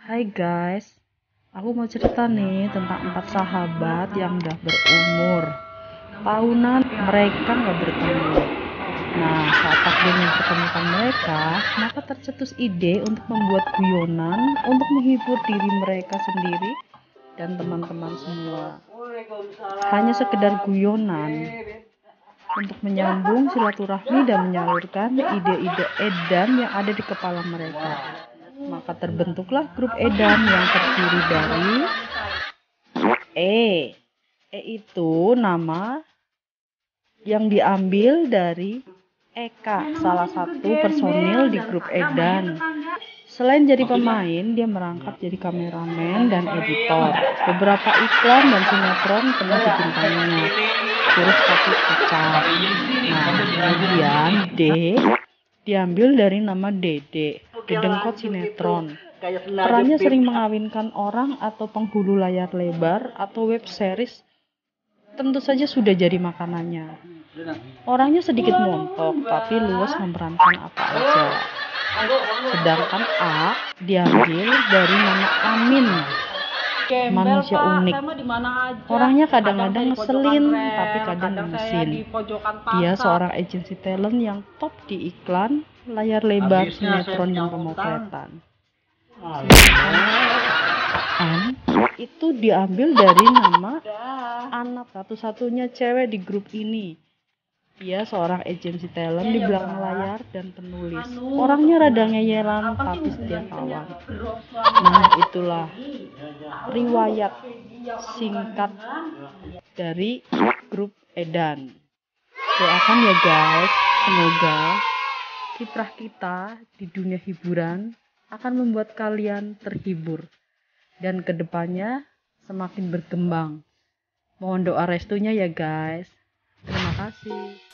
Hai guys, aku mau cerita nih tentang 4 sahabat yang udah berumur tahunan mereka nggak bertemu. Nah, saat takdir mempertemukan mereka, maka tercetus ide untuk membuat guyonan untuk menghibur diri mereka sendiri dan teman-teman semua. Hanya sekedar guyonan untuk menyambung silaturahmi dan menyalurkan ide-ide edan yang ada di kepala mereka. Maka terbentuklah grup edan yang terdiri dari E. E itu nama yang diambil dari Eka, salah satu personil di grup edan. Selain jadi pemain, dia merangkap jadi kameramen dan editor. Beberapa iklan dan sinetron pernah dibintanginya. Kurus tapi kacau. Nah, kemudian D diambil dari nama Dede, dedengkot sinetron. Perannya sering mengawinkan orang atau penghulu layar lebar atau web series. Tentu saja sudah jadi makanannya. Orangnya sedikit montok, tapi luas memerankan apa aja. Sedangkan A diambil dari nama Amin, manusia unik. Orangnya kadang-kadang ngeselin, tapi kadang ngemesin. Dia seorang agensi talent yang top di iklan, layar lebar, sinetron, dan pemotretan. N itu diambil dari nama anak satu-satunya cewek di grup ini. Dia seorang agensi talent di belakang layar dan penulis. Orangnya rada ngeyelan tapi setia kawan. Nah, itulah riwayat singkat dari grup edan. Doakan ya guys, semoga kiprah kita di dunia hiburan akan membuat kalian terhibur dan kedepannya semakin berkembang. Mohon doa restunya ya guys. Terima kasih.